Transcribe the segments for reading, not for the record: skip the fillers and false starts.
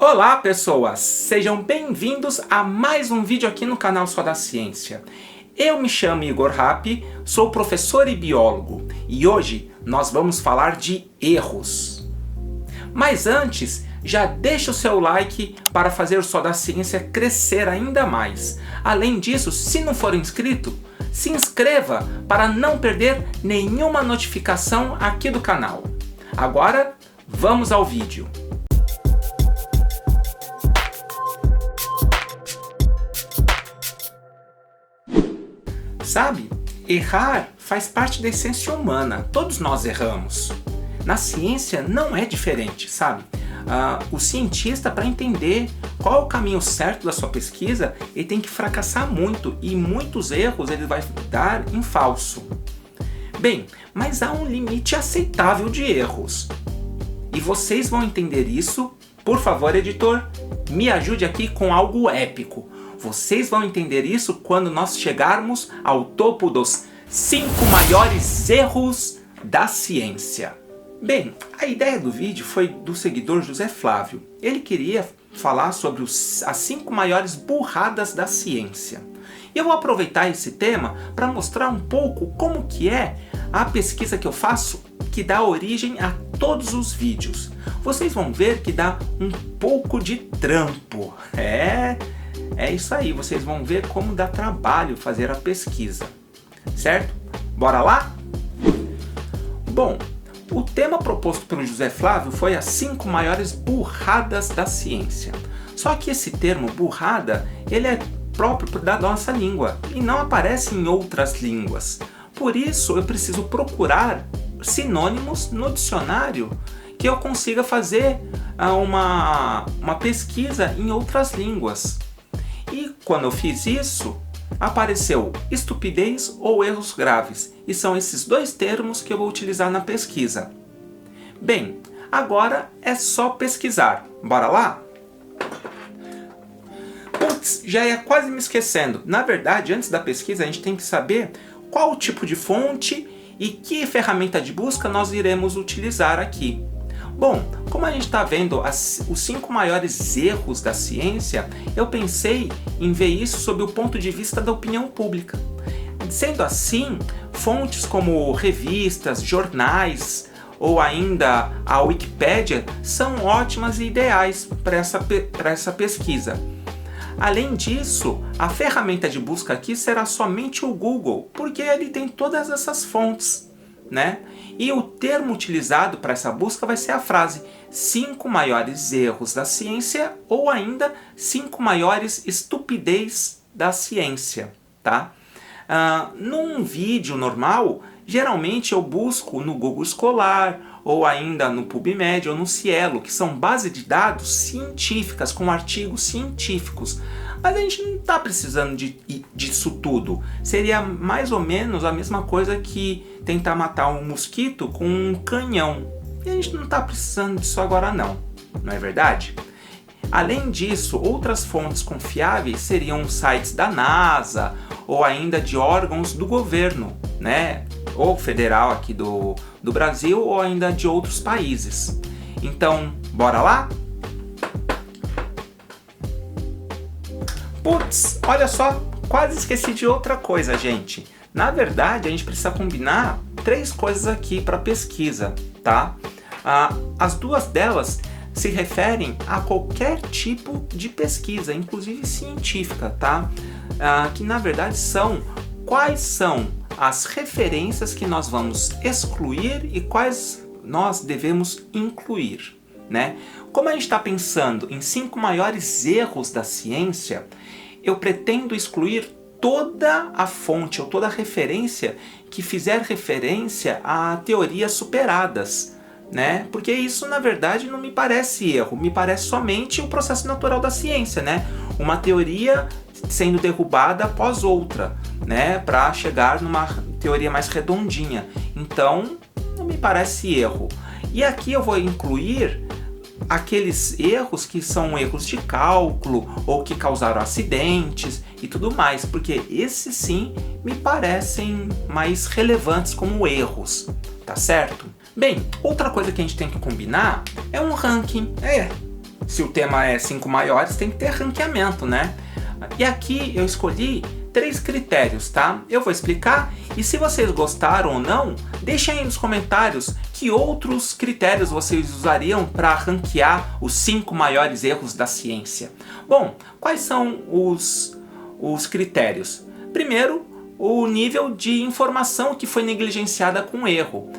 Olá pessoas, sejam bem-vindos a mais um vídeo aqui no canal Só da Ciência. Eu me chamo Igor Rappi, sou professor e biólogo e hoje nós vamos falar de erros. Mas antes, já deixa o seu like para fazer o Só da Ciência crescer ainda mais. Além disso, se não for inscrito, se inscreva para não perder nenhuma notificação aqui do canal. Agora, vamos ao vídeo. Sabe, errar faz parte da essência humana, todos nós erramos. Na ciência não é diferente, sabe? O cientista, para entender qual é o caminho certo da sua pesquisa, ele tem que fracassar muito e muitos erros ele vai dar em falso. Bem, mas há um limite aceitável de erros. E vocês vão entender isso. Por favor, editor, me ajude aqui com algo épico. Vocês vão entender isso quando nós chegarmos ao topo dos 5 maiores erros da ciência. Bem, a ideia do vídeo foi do seguidor José Flávio. Ele queria falar sobre as 5 maiores burradas da ciência. E eu vou aproveitar esse tema para mostrar um pouco como que é a pesquisa que eu faço, que dá origem a todos os vídeos. Vocês vão ver que dá um pouco de trampo. É isso aí, vocês vão ver como dá trabalho fazer a pesquisa, certo? Bora lá? Bom, o tema proposto pelo José Flávio foi as 5 maiores burradas da ciência. Só que esse termo burrada, ele é próprio da nossa língua e não aparece em outras línguas. Por isso eu preciso procurar sinônimos no dicionário que eu consiga fazer uma pesquisa em outras línguas. E quando eu fiz isso, apareceu estupidez ou erros graves. E são esses dois termos que eu vou utilizar na pesquisa. Bem, agora é só pesquisar. Bora lá? Putz, já ia quase me esquecendo. Na verdade, antes da pesquisa, a gente tem que saber qual o tipo de fonte e que ferramenta de busca nós iremos utilizar aqui. Bom, como a gente está vendo os 5 maiores erros da ciência, eu pensei em ver isso sob o ponto de vista da opinião pública. Sendo assim, fontes como revistas, jornais ou ainda a Wikipédia são ótimas e ideais para essa pesquisa. Além disso, a ferramenta de busca aqui será somente o Google, porque ele tem todas essas fontes, né? E o termo utilizado para essa busca vai ser a frase 5 maiores erros da ciência ou ainda 5 maiores estupidez da ciência, tá? Num vídeo normal, geralmente eu busco no Google Scholar ou ainda no PubMed ou no Cielo, que são bases de dados científicas com artigos científicos. Mas a gente não está precisando disso tudo. Seria mais ou menos a mesma coisa que tentar matar um mosquito com um canhão. E a gente não está precisando disso agora não é verdade? Além disso, outras fontes confiáveis seriam sites da NASA ou ainda de órgãos do governo, né? Ou federal aqui do Brasil ou ainda de outros países. Então, bora lá? Putz, olha só, quase esqueci de outra coisa, gente. Na verdade, a gente precisa combinar 3 coisas aqui para pesquisa, tá? As 2 delas se referem a qualquer tipo de pesquisa, inclusive científica, tá? Que na verdade são quais são as referências que nós vamos excluir e quais nós devemos incluir, né? Como a gente está pensando em 5 maiores erros da ciência, eu pretendo excluir toda a fonte ou toda a referência que fizer referência a teorias superadas, né? Porque isso na verdade não me parece erro, me parece somente o processo natural da ciência, né? Uma teoria sendo derrubada após outra, né? Para chegar numa teoria mais redondinha. Então, não me parece erro. E aqui eu vou incluir aqueles erros que são erros de cálculo ou que causaram acidentes e tudo mais, porque esses sim me parecem mais relevantes como erros, tá certo? Bem, outra coisa que a gente tem que combinar é um ranking. se o tema é 5 maiores, tem que ter ranqueamento, né? E aqui eu escolhi 3 critérios, tá? Eu vou explicar e se vocês gostaram ou não, deixem aí nos comentários que outros critérios vocês usariam para ranquear os 5 maiores erros da ciência. Bom, quais são os critérios? Primeiro, o nível de informação que foi negligenciada com o erro.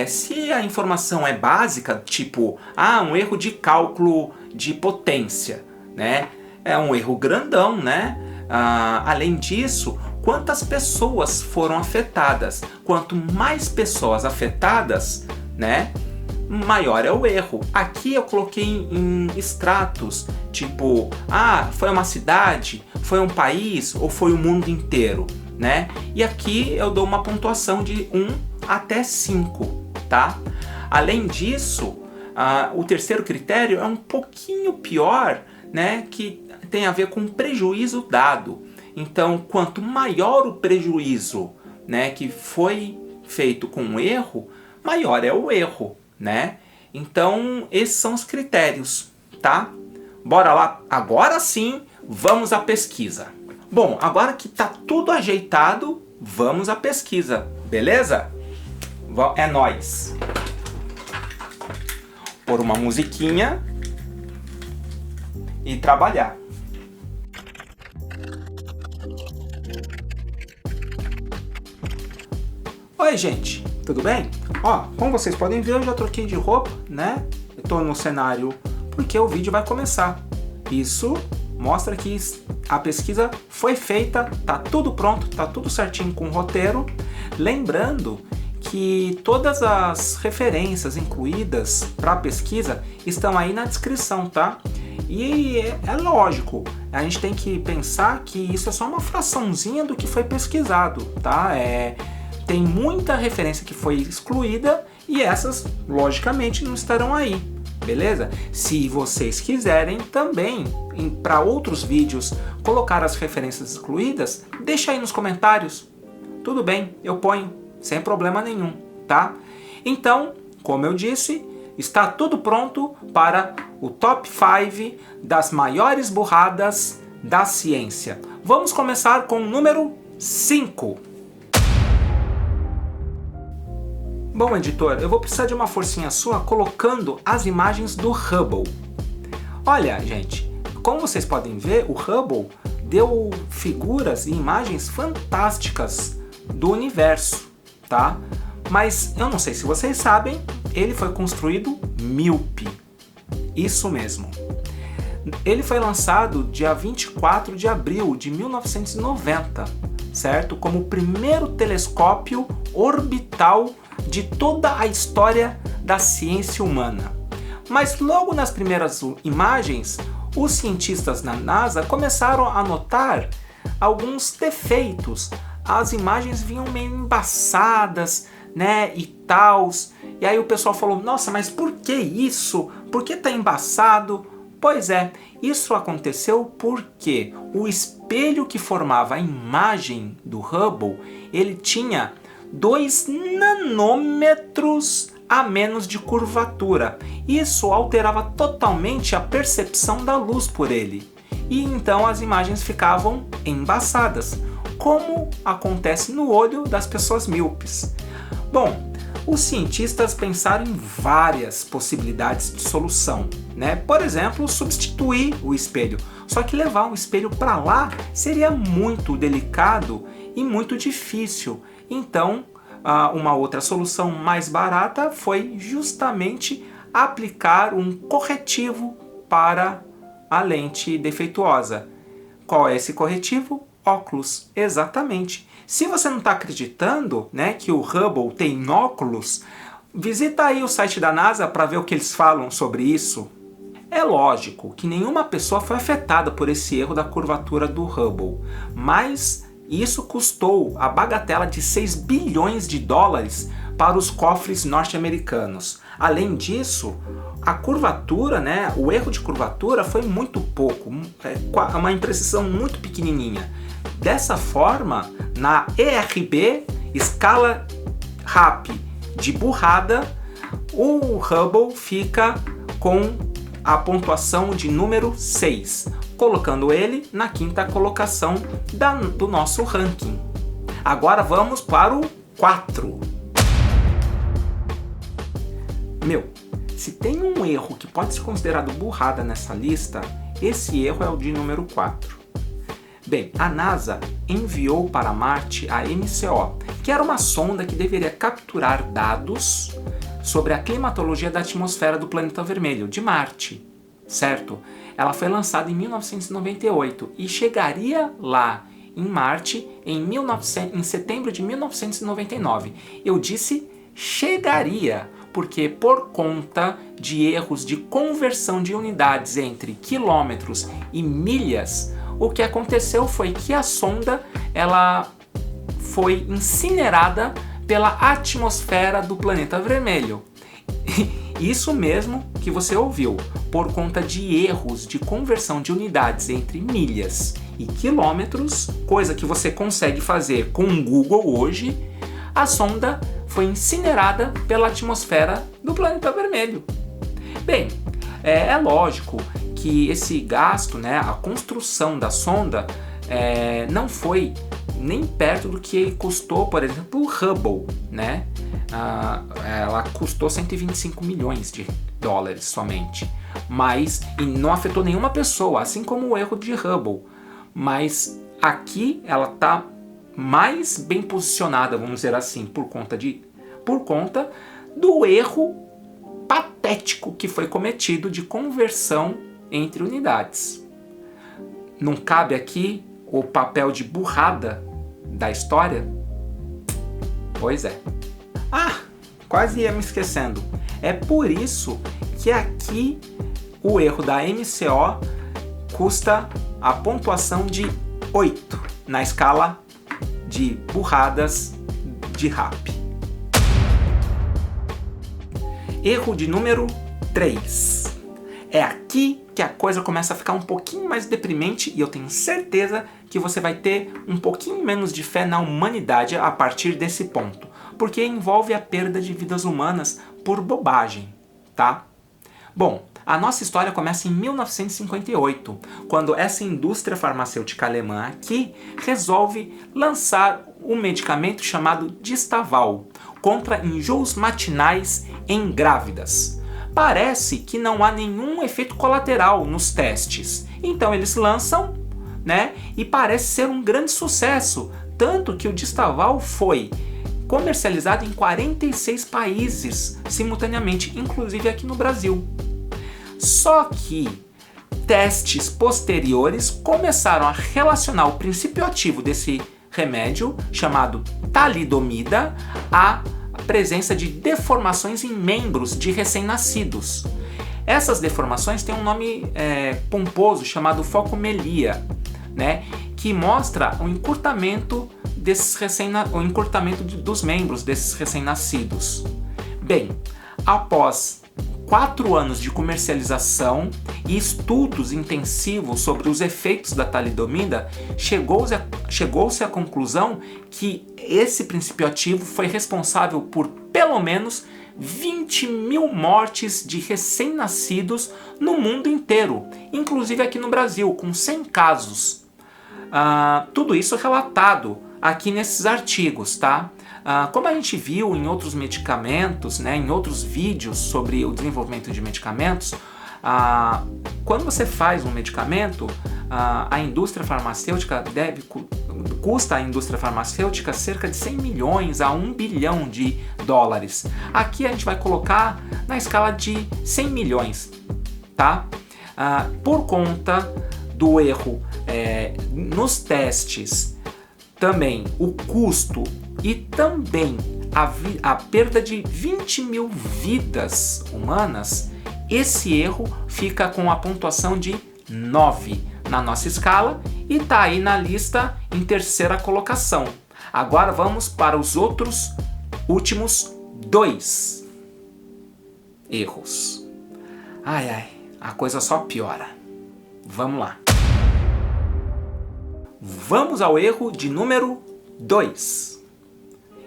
Se a informação é básica, tipo, um erro de cálculo de potência, né? É um erro grandão, né? Além disso, quantas pessoas foram afetadas? Quanto mais pessoas afetadas, né, maior é o erro. Aqui eu coloquei em extratos, tipo, foi uma cidade, foi um país ou foi o mundo inteiro, né? E aqui eu dou uma pontuação de 1 até 5, tá? Além disso, o terceiro critério é um pouquinho pior, né, que tem a ver com o prejuízo dado. Então, quanto maior o prejuízo, né, que foi feito com o erro, maior é o erro, né? Então, esses são os critérios, tá? Bora lá, agora sim, vamos à pesquisa. Bom, agora que tá tudo ajeitado, vamos à pesquisa, beleza? É nóis! Pôr uma musiquinha e trabalhar. Oi, gente, tudo bem? Como vocês podem ver, eu já troquei de roupa, né? Eu tô no cenário porque o vídeo vai começar. Isso mostra que a pesquisa foi feita, tá tudo pronto, tá tudo certinho com o roteiro. Lembrando que todas as referências incluídas para a pesquisa estão aí na descrição, tá? E é lógico, a gente tem que pensar que isso é só uma fraçãozinha do que foi pesquisado, tá? Tem muita referência que foi excluída e essas, logicamente, não estarão aí, beleza? Se vocês quiserem também, para outros vídeos, colocar as referências excluídas, deixa aí nos comentários. Tudo bem, eu ponho, sem problema nenhum, tá? Então, como eu disse, está tudo pronto para o Top 5 das maiores burradas da ciência. Vamos começar com o número 5. Bom, editor, eu vou precisar de uma forcinha sua colocando as imagens do Hubble. Olha, gente, como vocês podem ver, o Hubble deu figuras e imagens fantásticas do universo, tá? Mas eu não sei se vocês sabem, ele foi construído míope. Isso mesmo. Ele foi lançado dia 24 de abril de 1990, certo? Como o primeiro telescópio orbital de toda a história da ciência humana. Mas logo nas primeiras imagens, os cientistas na NASA começaram a notar alguns defeitos. As imagens vinham meio embaçadas, né, e tals. E aí o pessoal falou, nossa, mas por que isso? Por que tá embaçado? Pois é, isso aconteceu porque o espelho que formava a imagem do Hubble, ele tinha 2 nanômetros a menos de curvatura. Isso alterava totalmente a percepção da luz por ele. E então as imagens ficavam embaçadas, como acontece no olho das pessoas míopes. Bom, os cientistas pensaram em várias possibilidades de solução, né? Por exemplo, substituir o espelho. Só que levar um espelho para lá seria muito delicado e muito difícil. Então, uma outra solução mais barata foi justamente aplicar um corretivo para a lente defeituosa. Qual é esse corretivo? Óculos, exatamente. Se você não está acreditando, né, que o Hubble tem óculos, visita aí o site da NASA para ver o que eles falam sobre isso. É lógico que nenhuma pessoa foi afetada por esse erro da curvatura do Hubble, mas isso custou a bagatela de 6 bilhões de dólares para os cofres norte-americanos. Além disso, a curvatura, né, o erro de curvatura foi muito pouco, uma imprecisão muito pequenininha. Dessa forma, na ERB, escala RAP de burrada, o Hubble fica com a pontuação de número 6, colocando ele na quinta colocação do nosso ranking. Agora vamos para o 4. Se tem um erro que pode ser considerado burrada nessa lista, esse erro é o de número 4. Bem, a NASA enviou para Marte a MCO, que era uma sonda que deveria capturar dados sobre a climatologia da atmosfera do planeta vermelho, de Marte, certo? Ela foi lançada em 1998 e chegaria lá em Marte em setembro de 1999. Eu disse chegaria, porque por conta de erros de conversão de unidades entre quilômetros e milhas, o que aconteceu foi que a sonda ela foi incinerada pela atmosfera do planeta vermelho. Isso mesmo que você ouviu, por conta de erros de conversão de unidades entre milhas e quilômetros, coisa que você consegue fazer com o Google hoje, a sonda foi incinerada pela atmosfera do planeta vermelho. Bem, é lógico que esse gasto, né, a construção da sonda, não foi nem perto do que custou, por exemplo, o Hubble, né? Ela custou 125 milhões de dólares somente, e não afetou nenhuma pessoa, assim como o erro de Hubble. Mas aqui ela está mais bem posicionada, vamos dizer assim, por conta do erro patético que foi cometido de conversão entre unidades. Não cabe aqui o papel de burrada da história? Pois é. Quase ia me esquecendo. É por isso que aqui o erro da MCO custa a pontuação de 8 na escala de burradas de rap. Erro de número 3. É aqui que a coisa começa a ficar um pouquinho mais deprimente e eu tenho certeza que você vai ter um pouquinho menos de fé na humanidade a partir desse ponto, porque envolve a perda de vidas humanas por bobagem, tá? Bom, a nossa história começa em 1958, quando essa indústria farmacêutica alemã aqui resolve lançar um medicamento chamado Distaval contra enjoos matinais em grávidas. Parece que não há nenhum efeito colateral nos testes, então eles lançam, né? E parece ser um grande sucesso, tanto que o Distaval foi comercializado em 46 países simultaneamente, inclusive aqui no Brasil. Só que testes posteriores começaram a relacionar o princípio ativo desse remédio, chamado talidomida, à presença de deformações em membros de recém-nascidos. Essas deformações têm um nome pomposo chamado focomelia, né, que mostra o encurtamento dos membros desses recém-nascidos. Bem, após 4 anos de comercialização e estudos intensivos sobre os efeitos da talidomida, chegou-se à conclusão que esse princípio ativo foi responsável por pelo menos 20 mil mortes de recém-nascidos no mundo inteiro, inclusive aqui no Brasil, com 100 casos. Tudo isso relatado aqui nesses artigos, tá? Como a gente viu em outros medicamentos, né, em outros vídeos sobre o desenvolvimento de medicamentos, quando você faz um medicamento, a indústria farmacêutica custa à indústria farmacêutica cerca de 100 milhões a 1 bilhão de dólares. Aqui a gente vai colocar na escala de 100 milhões, tá? Por conta do erro nos testes, também o custo e também a perda de 20 mil vidas humanas, esse erro fica com a pontuação de 9 na nossa escala e está aí na lista em terceira colocação. Agora vamos para os outros últimos 2 erros. A coisa só piora. Vamos lá. Vamos ao erro de número 2.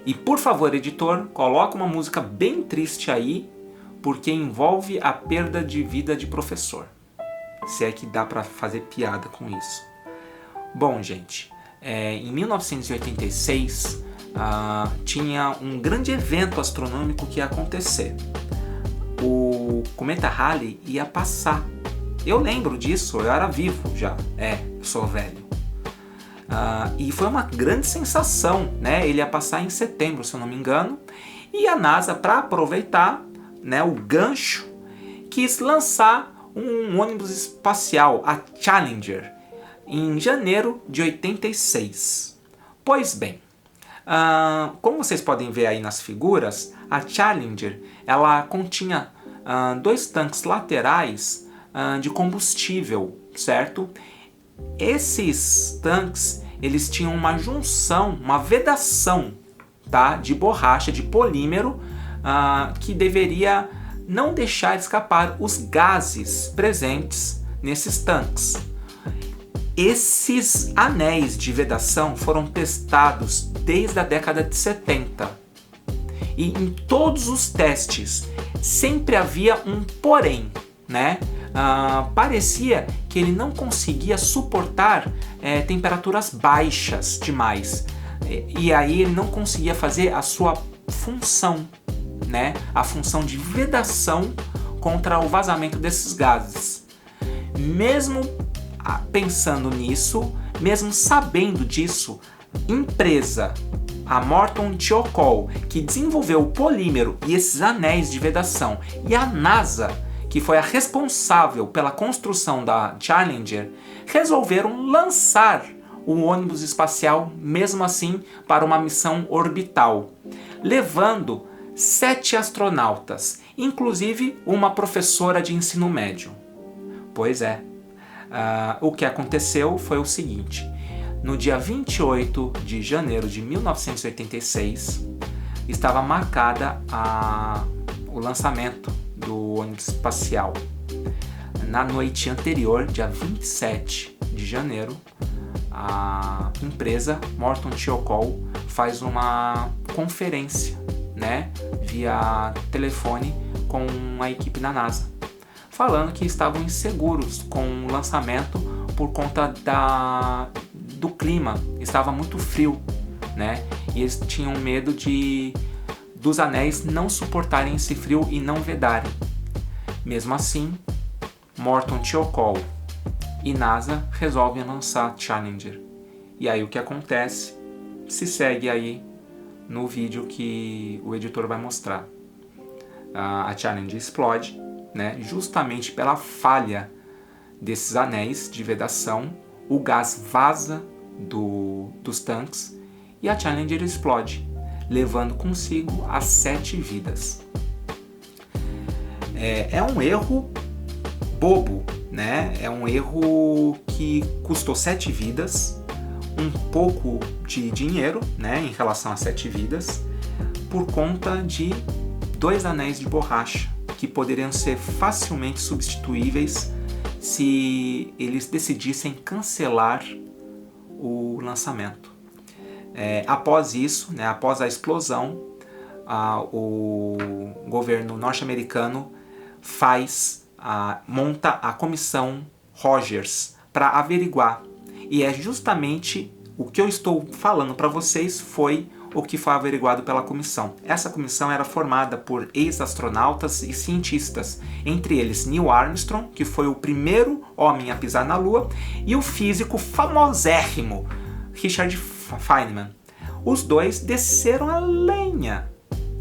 E por favor, editor, coloca uma música bem triste aí, porque envolve a perda de vida de professor. Se é que dá para fazer piada com isso. Bom, gente, em 1986 tinha um grande evento astronômico que ia acontecer. O cometa Halley ia passar. Eu lembro disso, eu era vivo já. Eu sou velho. E foi uma grande sensação, né? Ele ia passar em setembro, se eu não me engano. E a NASA, para aproveitar, né, o gancho, quis lançar um ônibus espacial, a Challenger, em janeiro de 86. Pois bem, como vocês podem ver aí nas figuras, a Challenger ela continha 2 tanques laterais de combustível, certo? Esses tanques eles tinham uma junção, uma vedação, tá, de borracha, de polímero, que deveria não deixar escapar os gases presentes nesses tanques. Esses anéis de vedação foram testados desde a década de 70. E em todos os testes sempre havia um porém, né? Parecia que ele não conseguia suportar temperaturas baixas demais. E aí ele não conseguia fazer a sua função, né? A função de vedação contra o vazamento desses gases. Mesmo pensando nisso, mesmo sabendo disso, empresa, a Morton Thiokol, que desenvolveu o polímero e esses anéis de vedação, e a NASA, que foi a responsável pela construção da Challenger, resolveram lançar o ônibus espacial, mesmo assim, para uma missão orbital, levando 7 astronautas, inclusive uma professora de ensino médio. Pois é, o que aconteceu foi o seguinte: no dia 28 de janeiro de 1986, estava marcada o lançamento do ônibus espacial. Na noite anterior, dia 27 de janeiro, a empresa Morton Thiokol faz uma conferência, né, via telefone com a equipe da NASA, falando que estavam inseguros com o lançamento por conta do clima, estava muito frio, né, e eles tinham medo dos anéis não suportarem esse frio e não vedarem. Mesmo assim, Morton Thiokol e NASA resolvem lançar Challenger. E aí o que acontece se segue aí no vídeo que o editor vai mostrar. A Challenger explode, né, justamente pela falha desses anéis de vedação. O gás vaza dos tanques e a Challenger explode, levando consigo as 7 vidas. É um erro bobo, né? É um erro que custou 7 vidas, um pouco de dinheiro, né, em relação a 7 vidas, por conta de 2 anéis de borracha que poderiam ser facilmente substituíveis se eles decidissem cancelar o lançamento. Após isso, né, após a explosão, o governo norte-americano monta a comissão Rogers para averiguar. E é justamente o que eu estou falando para vocês foi o que foi averiguado pela comissão. Essa comissão era formada por ex-astronautas e cientistas, entre eles Neil Armstrong, que foi o primeiro homem a pisar na Lua, e o físico famosérrimo Richard Feynman. Os dois desceram a lenha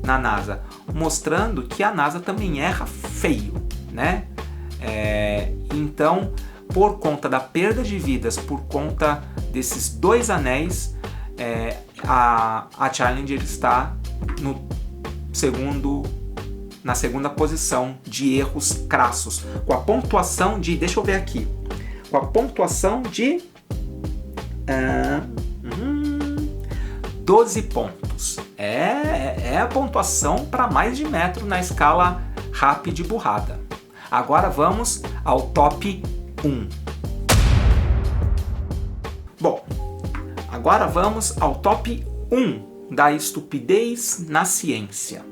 na NASA, mostrando que a NASA também erra feio, né? Então, por conta da perda de vidas, por conta desses 2 anéis, a Challenger está na segunda posição de erros crassos, com a pontuação de, deixa eu ver aqui, com a pontuação de 12 pontos. É a pontuação para mais de metro na escala RAP de burrada. Agora vamos ao top 1. Bom, agora vamos ao top 1 da estupidez na ciência.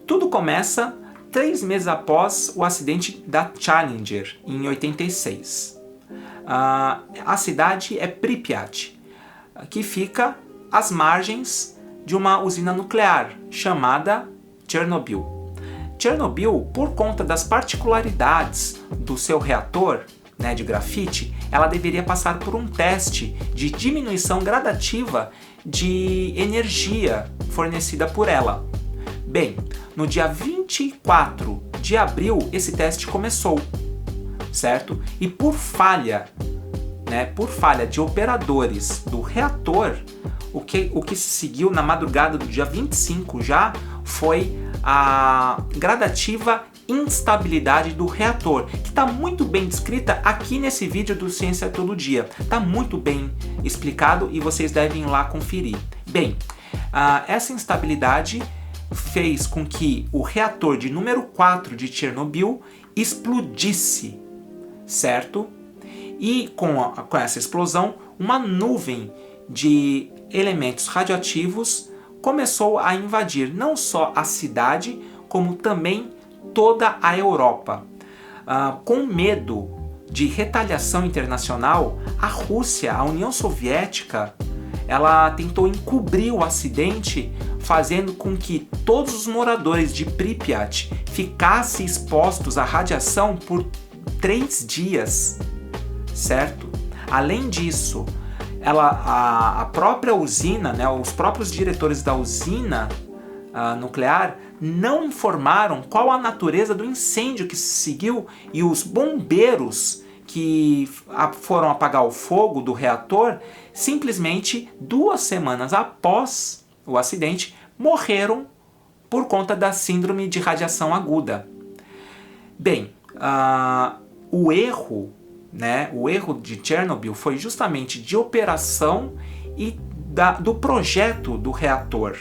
Tudo começa 3 meses após o acidente da Challenger, em 86. A cidade é Pripyat, que fica às margens de uma usina nuclear chamada Chernobyl. Chernobyl, por conta das particularidades do seu reator, né, de grafite, ela deveria passar por um teste de diminuição gradativa de energia fornecida por ela. Bem, no dia 24 de abril esse teste começou, certo? E por falha de operadores do reator, o que se seguiu na madrugada do dia 25 já foi a gradativa instabilidade do reator, que está muito bem descrita aqui nesse vídeo do Ciência Todo Dia. Está muito bem explicado e vocês devem ir lá conferir. Bem, essa instabilidade fez com que o reator de número 4 de Chernobyl explodisse, certo? E com essa explosão, uma nuvem de elementos radioativos começou a invadir não só a cidade, como também toda a Europa. Com medo de retaliação internacional, a Rússia, a União Soviética, ela tentou encobrir o acidente, fazendo com que todos os moradores de Pripyat ficassem expostos à radiação por 3 dias, certo? Além disso, a própria usina, né, os próprios diretores da usina nuclear não informaram qual a natureza do incêndio que se seguiu, e os bombeiros que foram apagar o fogo do reator, simplesmente 2 semanas após o acidente, morreram por conta da síndrome de radiação aguda. Bem, o erro de Chernobyl foi justamente de operação e do projeto do reator.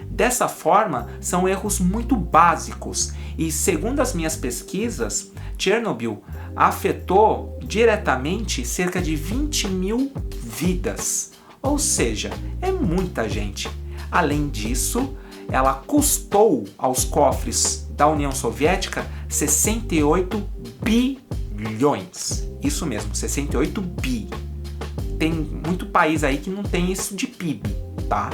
Dessa forma, são erros muito básicos e, segundo as minhas pesquisas, Chernobyl afetou diretamente cerca de 20 mil vidas, ou seja, é muita gente. Além disso, ela custou aos cofres da União Soviética 68 bilhões. Isso mesmo, 68 bi. Tem muito país aí que não tem isso de PIB, tá?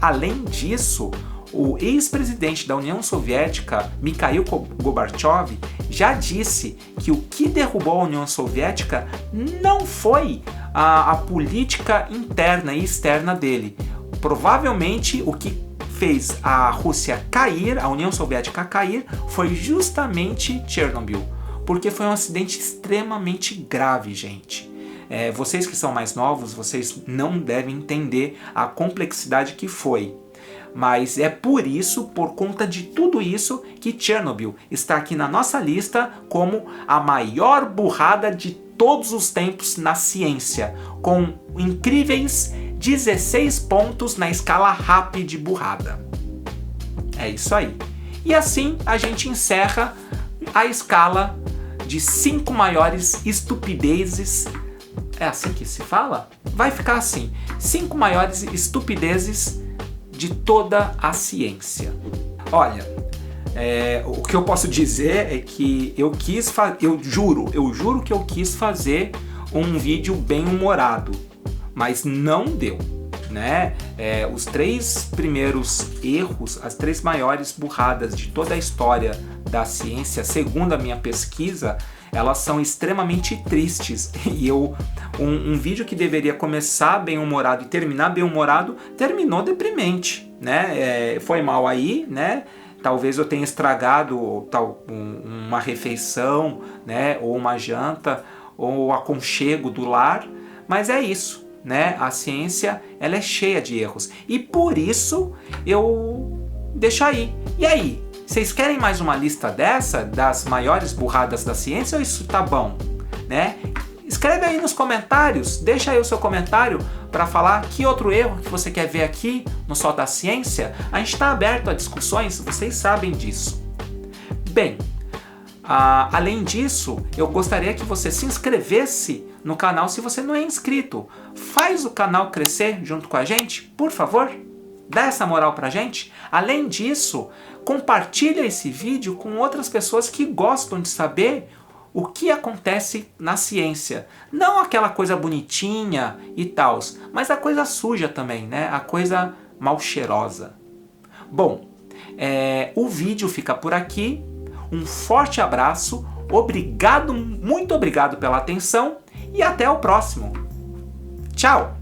Além disso, o ex-presidente da União Soviética, Mikhail Gorbachev, já disse que o que derrubou a União Soviética não foi a política interna e externa dele. Provavelmente o que fez a Rússia cair, a União Soviética cair, foi justamente Chernobyl, porque foi um acidente extremamente grave, gente. Vocês que são mais novos, vocês não devem entender a complexidade que foi. Mas é por conta de tudo isso, que Chernobyl está aqui na nossa lista como a maior burrada de todos os tempos na ciência, com incríveis 16 pontos na escala RAP de burrada. É isso aí. E assim a gente encerra a escala de 5 maiores estupidezes. É assim que se fala? Vai ficar assim: 5 maiores estupidezes de toda a ciência. Olha, o que eu posso dizer é que eu juro que eu quis fazer um vídeo bem humorado, mas não deu, né? Os 3 primeiros erros, as 3 maiores burradas de toda a história da ciência, segundo a minha pesquisa, elas são extremamente tristes. E um vídeo que deveria começar bem humorado e terminar bem humorado, terminou deprimente, né? Foi mal aí, né? Talvez eu tenha estragado uma refeição, né? Ou uma janta, ou o aconchego do lar, mas é isso, né? A ciência, ela é cheia de erros, e por isso eu deixo aí. E aí? Vocês querem mais uma lista dessa, das maiores burradas da ciência, ou isso tá bom, né? Escreve aí nos comentários, deixa aí o seu comentário para falar que outro erro que você quer ver aqui no Só da Ciência. A gente está aberto a discussões, vocês sabem disso. Bem, além disso, eu gostaria que você se inscrevesse no canal se você não é inscrito. Faz o canal crescer junto com a gente, por favor. Dá essa moral pra gente? Além disso, compartilha esse vídeo com outras pessoas que gostam de saber o que acontece na ciência. Não aquela coisa bonitinha e tal, mas a coisa suja também, né? A coisa mal cheirosa. Bom, o vídeo fica por aqui. Um forte abraço, obrigado, muito obrigado pela atenção e até o próximo. Tchau!